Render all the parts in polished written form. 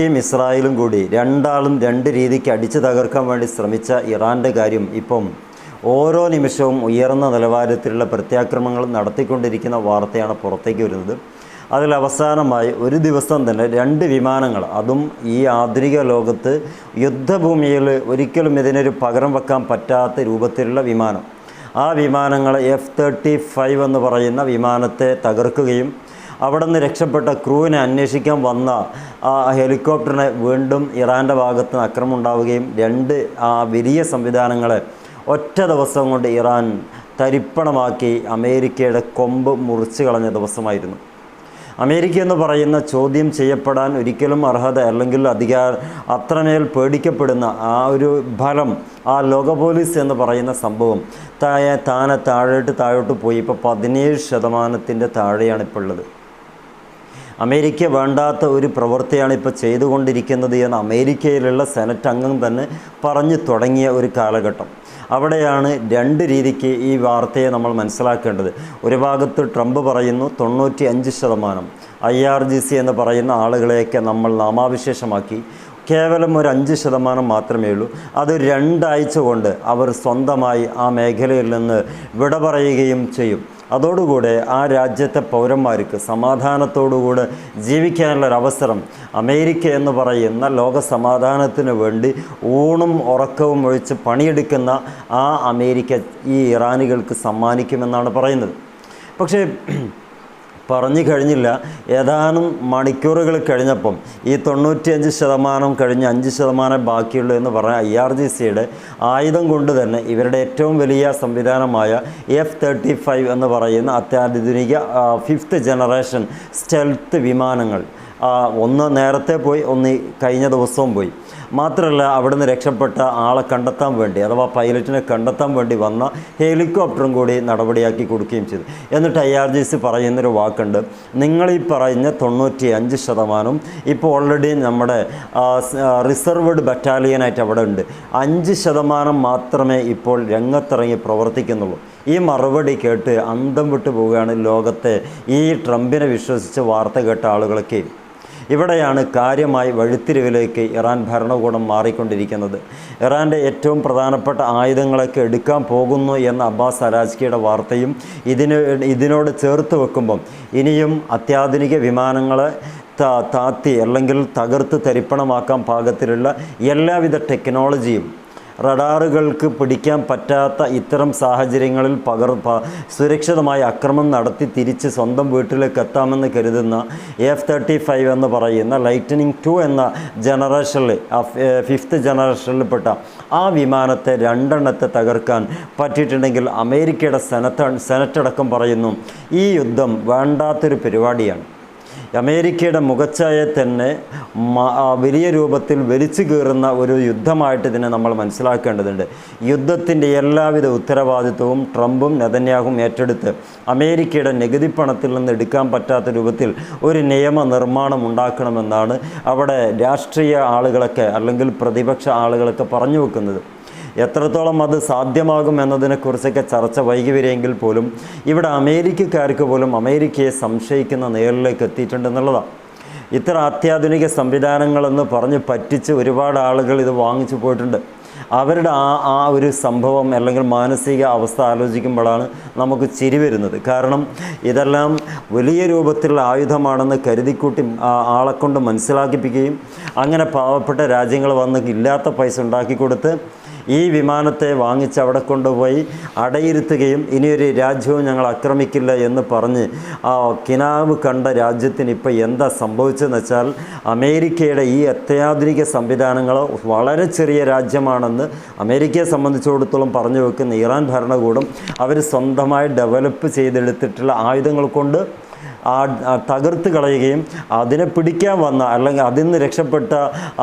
ഇസ്രായേലും കൂടി രണ്ടാളും രണ്ട് രീതിക്ക് അടിച്ചു തകർക്കാൻ വേണ്ടി ശ്രമിച്ച ഇറാൻ്റെ കാര്യം ഇപ്പം ഓരോ നിമിഷവും ഉയർന്ന നിലവാരത്തിലുള്ള പ്രത്യാക്രമണങ്ങൾ നടത്തിക്കൊണ്ടിരിക്കുന്ന വാർത്തയാണ് പുറത്തേക്ക് വരുന്നത്. അതിലവസാനമായി ഒരു ദിവസം തന്നെ 2 വിമാനങ്ങൾ, അതും ഈ ആധുനിക ലോകത്ത് യുദ്ധഭൂമിയിൽ ഒരിക്കലും ഇതിനൊരു പകരം വെക്കാൻ പറ്റാത്ത രൂപത്തിലുള്ള വിമാനം, ആ വിമാനങ്ങൾ F-35 എന്ന് പറയുന്ന വിമാനത്തെ തകർക്കുകയും അവിടെ നിന്ന് രക്ഷപ്പെട്ട ക്രൂവിനെ അന്വേഷിക്കാൻ വന്ന ആ ഹെലികോപ്റ്ററിനെ വീണ്ടും ഇറാൻ്റെ ഭാഗത്ത് നിന്ന് ആക്രമണം ഉണ്ടാവുകയും 2 വലിയ സംവിധാനങ്ങളെ ഒറ്റ ദിവസം കൊണ്ട് ഇറാൻ തരിപ്പണമാക്കി അമേരിക്കയുടെ കൊമ്പ് മുറിച്ച് കളഞ്ഞ ദിവസമായിരുന്നു. അമേരിക്ക എന്ന് പറയുന്ന ചോദ്യം ചെയ്യപ്പെടാൻ ഒരിക്കലും അർഹത അല്ലെങ്കിൽ അത്രമേൽ പേടിക്കപ്പെടുന്ന ആ ഒരു ഫലം, ആ ലോക പോലീസ് എന്ന് പറയുന്ന സംഭവം താഴോട്ട് പോയി ഇപ്പോൾ 17% താഴെയാണ് ഇപ്പോൾ ഉള്ളത്. അമേരിക്ക വേണ്ടാത്ത ഒരു പ്രവൃത്തിയാണ് ഇപ്പോൾ ചെയ്തുകൊണ്ടിരിക്കുന്നത് എന്ന് അമേരിക്കയിലുള്ള സെനറ്റ് അംഗം തന്നെ പറഞ്ഞു തുടങ്ങിയ ഒരു കാലഘട്ടം. അവിടെയാണ് 2 രീതിക്ക് ഈ വാർത്തയെ നമ്മൾ മനസ്സിലാക്കേണ്ടത്. ഒരു ഭാഗത്ത് ട്രംപ് പറയുന്നു 95%, IRGC എന്ന് പറയുന്ന ആളുകളെയൊക്കെ നമ്മൾ നാമാവിശേഷമാക്കി, കേവലം ഒരു 5% മാത്രമേ ഉള്ളൂ. അത് 2 ആഴ്ച കൊണ്ട് അവർ സ്വന്തമായി ആ മേഖലയിൽ നിന്ന് വിട പറയുകയും ചെയ്യും. അതോടുകൂടെ ആ രാജ്യത്തെ പൗരന്മാർക്ക് സമാധാനത്തോടുകൂടെ ജീവിക്കാനുള്ളൊരവസരം അമേരിക്ക എന്ന് പറയുന്ന ലോക സമാധാനത്തിന് വേണ്ടി ഊണും ഉറക്കവും ഒഴിച്ച് പണിയെടുക്കുന്ന ആ അമേരിക്ക ഈ ഇറാനികൾക്ക് സമ്മാനിക്കുമെന്നാണ് പറയുന്നത്. പക്ഷേ പറഞ്ഞു കഴിഞ്ഞില്ല. ഏതാനും മണിക്കൂറുകൾ കഴിഞ്ഞപ്പം ഈ 95% കഴിഞ്ഞ് 5% ബാക്കിയുള്ളൂ എന്ന് പറഞ്ഞ IRGCയുടെ ആയുധം കൊണ്ട് തന്നെ ഇവരുടെ ഏറ്റവും വലിയ സംവിധാനമായ F-35 എന്ന് പറയുന്ന അത്യാധുനിക 5th ജനറേഷൻ സ്റ്റെൽത്ത് വിമാനങ്ങൾ, ഒന്ന് നേരത്തെ പോയി, ഒന്ന് കഴിഞ്ഞ ദിവസവും പോയി. മാത്രമല്ല അവിടുന്ന് രക്ഷപ്പെട്ട ആളെ കണ്ടെത്താൻ വേണ്ടി, അഥവാ പൈലറ്റിനെ കണ്ടെത്താൻ വേണ്ടി വന്ന ഹെലികോപ്റ്ററും കൂടി നടപടിയാക്കി കൊടുക്കുകയും ചെയ്തു. എന്നിട്ട് IRGC പറയുന്നൊരു വാക്കുണ്ട്, നിങ്ങളീ പറഞ്ഞ 95% ഇപ്പോൾ ഓൾറെഡി നമ്മുടെ റിസർവ്ഡ് ബറ്റാലിയനായിട്ട് അവിടെ ഉണ്ട്. 5% മാത്രമേ ഇപ്പോൾ രംഗത്തിറങ്ങി പ്രവർത്തിക്കുന്നുള്ളൂ. ഈ മറുപടി കേട്ട് അന്തം വിട്ടു പോവുകയാണ് ലോകത്തെ ഈ ട്രംപിനെ വിശ്വസിച്ച് വാർത്ത കേട്ട ആളുകളൊക്കെ. ഇവിടെയാണ് കാര്യമായി വഴിത്തിരിവിലേക്ക് ഇറാൻ ഭരണകൂടം മാറിക്കൊണ്ടിരിക്കുന്നത്. ഇറാൻ്റെ ഏറ്റവും പ്രധാനപ്പെട്ട ആയുധങ്ങളൊക്കെ എടുക്കാൻ പോകുന്നു എന്ന അബ്ബാസ് അരാജ്കിയുടെ വാർത്തയും ഇതിനോട് ചേർത്ത് വെക്കുമ്പം ഇനിയും അത്യാധുനിക വിമാനങ്ങളെ താത്തി അല്ലെങ്കിൽ തകർത്ത് തരിപ്പണമാക്കാൻ പാകത്തിലുള്ള എല്ലാവിധ ടെക്നോളജിയും റഡാറുകൾക്ക് പിടിക്കാൻ പറ്റാത്ത ഇത്തരം സാഹചര്യങ്ങളിൽ സുരക്ഷിതമായി ആക്രമണം നടത്തി തിരിച്ച് സ്വന്തം വീട്ടിലേക്ക് എത്താമെന്ന് കരുതുന്ന F-35 എന്ന് പറയുന്ന ലൈറ്റനിങ് 2 എന്ന ജനറേഷനിൽ 5th ജനറേഷനിൽപ്പെട്ട ആ വിമാനത്തെ 2 തകർക്കാൻ പറ്റിയിട്ടുണ്ടെങ്കിൽ അമേരിക്കയുടെ സെനറ്റ് അടക്കം പറയുന്നു ഈ യുദ്ധം വേണ്ടാത്തൊരു പരിപാടിയാണ്. അമേരിക്കയുടെ മുഖച്ഛായ തന്നെ വലിയ രൂപത്തിൽ വലിച്ചു കീറുന്ന ഒരു യുദ്ധമായിട്ട് ഇതിനെ നമ്മൾ മനസ്സിലാക്കേണ്ടതുണ്ട്. യുദ്ധത്തിൻ്റെ എല്ലാവിധ ഉത്തരവാദിത്വവും ട്രംപും നെതന്യാഹും ഏറ്റെടുത്ത് അമേരിക്കയുടെ നികുതി പണത്തിൽ നിന്ന് എടുക്കാൻ പറ്റാത്ത രൂപത്തിൽ ഒരു നിയമനിർമ്മാണം ഉണ്ടാക്കണമെന്നാണ് അവിടെ രാഷ്ട്രീയ ആളുകളൊക്കെ അല്ലെങ്കിൽ പ്രതിപക്ഷ ആളുകളൊക്കെ പറഞ്ഞു വെക്കുന്നത്. എത്രത്തോളം അത് സാധ്യമാകും എന്നതിനെക്കുറിച്ചൊക്കെ ചർച്ച വൈകി വരികയെങ്കിൽ പോലും ഇവിടെ അമേരിക്കക്കാർക്ക് പോലും അമേരിക്കയെ സംശയിക്കുന്ന നേരിലേക്ക് എത്തിയിട്ടുണ്ടെന്നുള്ളതാണ്. ഇത്ര അത്യാധുനിക സംവിധാനങ്ങളെന്ന് പറഞ്ഞ് പറ്റിച്ച് ഒരുപാട് ആളുകൾ ഇത് വാങ്ങിച്ചു പോയിട്ടുണ്ട്. അവരുടെ ആ ഒരു സംഭവം അല്ലെങ്കിൽ മാനസിക അവസ്ഥ ആലോചിക്കുമ്പോഴാണ് നമുക്ക് ചിരി വരുന്നത്. കാരണം ഇതെല്ലാം വലിയ രൂപത്തിലുള്ള ആയുധമാണെന്ന് കരുതിക്കൂട്ടി ആളെക്കൊണ്ട് മനസ്സിലാക്കിപ്പിക്കുകയും അങ്ങനെ പാവപ്പെട്ട രാജ്യങ്ങൾ വന്ന് ഇല്ലാത്ത പൈസ ഉണ്ടാക്കി കൊടുത്ത് ഈ വിമാനത്തെ വാങ്ങിച്ച് അവിടെ കൊണ്ടുപോയി അടയിരുത്തുകയും ഇനിയൊരു രാജ്യവും ഞങ്ങൾ ആക്രമിക്കില്ല എന്ന് പറഞ്ഞ് ആ കിനാവ് കണ്ട രാജ്യത്തിന് ഇപ്പോൾ എന്താ സംഭവിച്ചതെന്ന് വെച്ചാൽ അമേരിക്കയുടെ ഈ അത്യാധുനിക സംവിധാനങ്ങൾ വളരെ ചെറിയ രാജ്യമാണെന്ന് അമേരിക്കയെ സംബന്ധിച്ചിടത്തോളം പറഞ്ഞു വെക്കുന്ന ഇറാൻ ഭരണകൂടം അവർ സ്വന്തമായി ഡെവലപ്പ് ചെയ്തെടുത്തിട്ടുള്ള ആയുധങ്ങൾ കൊണ്ട് തകർത്ത് കളയുകയും അതിനെ പിടിക്കാൻ വന്ന അല്ലെങ്കിൽ അതിൽ നിന്ന് രക്ഷപ്പെട്ട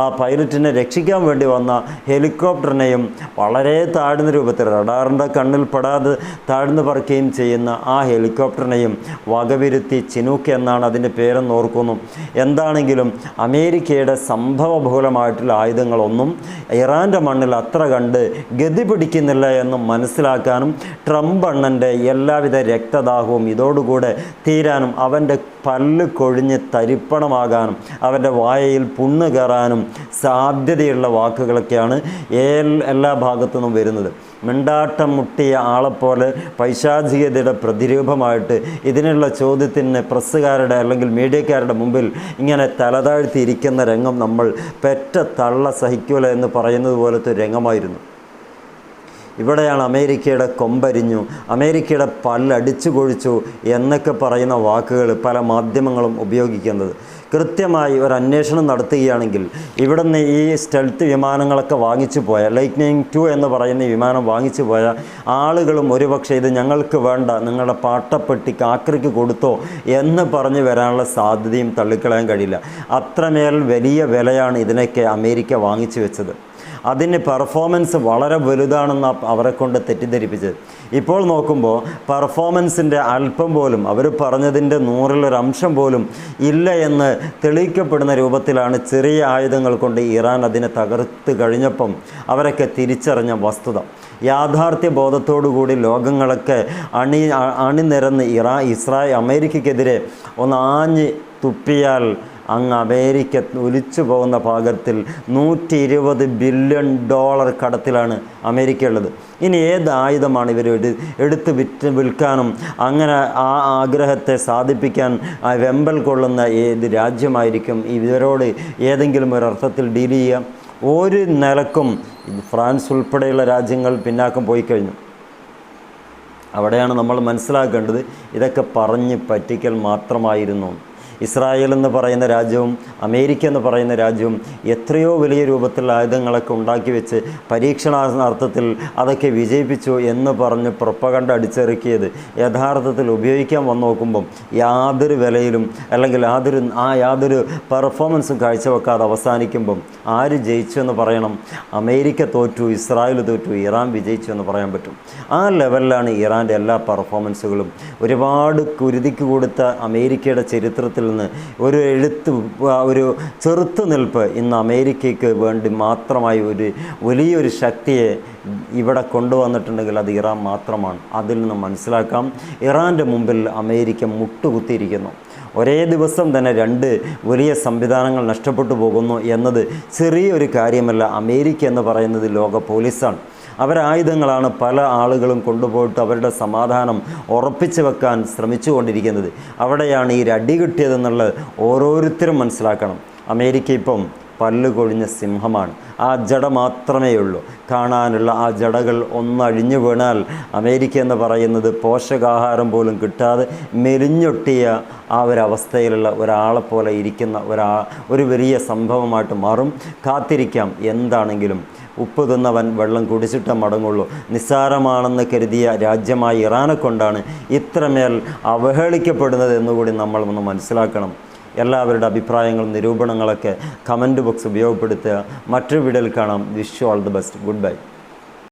ആ പൈലറ്റിനെ രക്ഷിക്കാൻ വേണ്ടി വന്ന ഹെലികോപ്റ്ററിനെയും വളരെ താഴ്ന്ന രൂപത്തിൽ റഡാറിൻ്റെ കണ്ണിൽ പെടാതെ താഴ്ന്നു പറക്കുകയും ചെയ്യുന്ന ആ ഹെലികോപ്റ്ററിനെയും വകവിരുത്തി ചിനൂക്ക് എന്നാണ് അതിൻ്റെ പേരെന്ന് ഓർക്കുന്നു. എന്താണെങ്കിലും അമേരിക്കയുടെ സംഭവബഹുലമായിട്ടുള്ള ആയുധങ്ങളൊന്നും ഇറാൻ്റെ മണ്ണിൽ അത്ര കണ്ട് ഗതി പിടിക്കുന്നില്ല എന്നും മനസ്സിലാക്കാനും ട്രംപ് അണ്ണൻ്റെ എല്ലാവിധ രക്തദാഹവും ഇതോടുകൂടെ തീരാനും അവൻ്റെ പല്ല് കൊഴിഞ്ഞ് തരിപ്പണമാകാനും അവൻ്റെ വായയിൽ പുണ്ണ് കയറാനും സാധ്യതയുള്ള വാക്കുകളൊക്കെയാണ് എല്ലാ ഭാഗത്തു നിന്നും വരുന്നത്. മിണ്ടാട്ടം മുട്ടിയ ആളെപ്പോലെ പൈശാചികതയുടെ പ്രതിരൂപമായിട്ട് ഇതിനുള്ള ചോദ്യത്തിന് പ്രസ്സുകാരുടെ അല്ലെങ്കിൽ മീഡിയക്കാരുടെ മുമ്പിൽ ഇങ്ങനെ തലതാഴ്ത്തിയിരിക്കുന്ന രംഗം നമ്മൾ പെറ്റ തള്ള സഹിക്കൂല എന്ന് പറയുന്നത് പോലത്തെ ഒരു രംഗമായിരുന്നു. ഇവിടെയാണ് അമേരിക്കയുടെ കൊമ്പരിഞ്ഞു, അമേരിക്കയുടെ പല്ലടിച്ചു കൊഴിച്ചു എന്നൊക്കെ പറയുന്ന വാക്കുകൾ പല മാധ്യമങ്ങളും ഉപയോഗിക്കുന്നത്. കൃത്യമായി ഒരു അന്വേഷണം നടത്തുകയാണെങ്കിൽ ഇവിടുന്ന് ഈ സ്റ്റെൽത്ത് വിമാനങ്ങളൊക്കെ വാങ്ങിച്ചു പോയ ലൈറ്റ്നിങ് 2 എന്ന് പറയുന്ന വിമാനം വാങ്ങിച്ചു പോയ ആളുകളും ഒരുപക്ഷെ ഇത് ഞങ്ങൾക്ക് വേണ്ട, നിങ്ങളുടെ പാട്ടപ്പെട്ടിക്ക് ആക്രിക്ക് കൊടുത്തോ എന്ന് പറഞ്ഞ് വരാനുള്ള സാധ്യതയും തള്ളിക്കളയാൻ കഴിയില്ല. അത്രമേൽ വലിയ വിലയാണ് ഇതിനൊക്കെ അമേരിക്ക വാങ്ങിച്ചു വെച്ചത്. അതിന് പെർഫോമൻസ് വളരെ വലുതാണെന്ന് അവരെ കൊണ്ട് തെറ്റിദ്ധരിപ്പിച്ചത്. ഇപ്പോൾ നോക്കുമ്പോൾ പെർഫോമൻസിൻ്റെ അല്പം പോലും, അവർ പറഞ്ഞതിൻ്റെ 100% പോലും ഇല്ല എന്ന് തെളിയിക്കപ്പെടുന്ന രൂപത്തിലാണ് ചെറിയ ആയുധങ്ങൾ കൊണ്ട് ഇറാൻ അതിനെ തകർത്ത് കഴിഞ്ഞപ്പം അവരൊക്കെ തിരിച്ചറിഞ്ഞ വസ്തുത. യാഥാർത്ഥ്യ ബോധത്തോടുകൂടി ലോകങ്ങളൊക്കെ അണിനിരന്ന് അമേരിക്കയ്ക്കെതിരെ ഒന്ന് ആഞ്ഞ് തുപ്പിയാൽ അങ്ങ് അമേരിക്ക ഒലിച്ചു പോകുന്ന പാകത്തിൽ $120 ബില്യൺ കടത്തിലാണ് അമേരിക്ക ഉള്ളത്. ഇനി ഏത് ആയുധമാണ് ഇവർ എടുത്ത് വിൽക്കാനും അങ്ങനെ ആ ആഗ്രഹത്തെ സാധിപ്പിക്കാൻ വെമ്പൽ കൊള്ളുന്ന ഏത് രാജ്യമായിരിക്കും ഇവരോട് ഏതെങ്കിലും ഒരർത്ഥത്തിൽ ഡീൽ ചെയ്യുക? ഒരു നിലക്കും ഫ്രാൻസ് ഉൾപ്പെടെയുള്ള രാജ്യങ്ങൾ പിന്നാക്കം പോയി കഴിഞ്ഞു. അവിടെയാണ് നമ്മൾ മനസ്സിലാക്കേണ്ടത് ഇതൊക്കെ പറഞ്ഞ് പറ്റിക്കൽ മാത്രമായിരുന്നു. ഇസ്രായേൽ എന്ന് പറയുന്ന രാജ്യവും അമേരിക്ക എന്ന് പറയുന്ന രാജ്യവും എത്രയോ വലിയ രൂപത്തിലുള്ള ആയുധങ്ങളൊക്കെ ഉണ്ടാക്കി വെച്ച് പരീക്ഷണാർത്ഥത്തിൽ അതൊക്കെ വിജയിപ്പിച്ചു എന്ന് പറഞ്ഞ് പ്രൊപ്പഗണ്ട അടിച്ചിറക്കിയത് യഥാർത്ഥത്തിൽ ഉപയോഗിക്കാൻ വന്നു നോക്കുമ്പം യാതൊരു വിലയിലും അല്ലെങ്കിൽ യാതൊരു പെർഫോമൻസും കാഴ്ചവെക്കാതെ അവസാനിക്കുമ്പം ആര് ജയിച്ചു എന്ന് പറയണം? അമേരിക്ക തോറ്റു, ഇസ്രായേൽ തോറ്റു, ഇറാൻ വിജയിച്ചു എന്ന് പറയാൻ പറ്റും. ആ ലെവലിലാണ് ഇറാൻ്റെ എല്ലാ പെർഫോമൻസുകളും. ഒരുപാട് കുരുതിക്ക് കൊടുത്ത അമേരിക്കയുടെ ചരിത്രത്തിൽ നിന്ന് ഒരു ചെറുത്തുനിൽപ്പ് ഇന്ന് അമേരിക്കയ്ക്ക് വേണ്ടി മാത്രമായി ഒരു വലിയൊരു ശക്തിയെ ഇവിടെ കൊണ്ടുവന്നിട്ടുണ്ടെങ്കിൽ അത് ഇറാൻ മാത്രമാണ്. അതിൽ നിന്ന് മനസ്സിലാക്കാം ഇറാൻ്റെ മുമ്പിൽ അമേരിക്ക മുട്ടുകുത്തിയിരിക്കുന്നു. ഒരേ ദിവസം തന്നെ 2 വലിയ സംവിധാനങ്ങൾ നഷ്ടപ്പെട്ടു പോകുന്നു എന്നത് ചെറിയൊരു കാര്യമല്ല. അമേരിക്ക എന്ന് പറയുന്നത് ലോക പോലീസാണ്. അവരായുധങ്ങളാണ് പല ആളുകളും കൊണ്ടുപോയിട്ട് അവരുടെ സമാധാനം ഉറപ്പിച്ചു വെക്കാൻ ശ്രമിച്ചുകൊണ്ടിരിക്കുന്നത്. അവിടെയാണ് ഈ അടി കിട്ടിയതെന്നുള്ളത് ഓരോരുത്തരും മനസ്സിലാക്കണം. അമേരിക്ക ഇപ്പം പല്ല് കൊഴിഞ്ഞ സിംഹമാണ്. ആ ജട മാത്രമേ ഉള്ളൂ കാണാനുള്ള. ആ ജടകൾ ഒന്നഴിഞ്ഞു വീണാൽ അമേരിക്ക എന്ന് പറയുന്നത് പോഷകാഹാരം പോലും കിട്ടാതെ മെലിഞ്ഞൊട്ടിയ ആ ഒരവസ്ഥയിലുള്ള ഒരാളെപ്പോലെ ഇരിക്കുന്ന ഒരു വലിയ സംഭവമായിട്ട് മാറും. കാത്തിരിക്കാം. എന്താണെങ്കിലും ഉപ്പ് തിന്നവൻ വെള്ളം കുടിച്ചിട്ടേ മടങ്ങുള്ളൂ. നിസ്സാരമാണെന്ന് കരുതിയ രാജ്യമായി ഇറാനെ കൊണ്ടാണ് ഇത്രമേൽ അവഹേളിക്കപ്പെടുന്നത് എന്നുകൂടി നമ്മൾ ഒന്ന് മനസ്സിലാക്കണം. എല്ലാവരുടെ അഭിപ്രായങ്ങളും നിരൂപണങ്ങളൊക്കെ കമൻറ്റ് ബോക്സ് ഉപയോഗപ്പെടുത്തുക. മറ്റൊരു വീഡിയോയിൽ കാണാം. Wish you all the best. Good bye.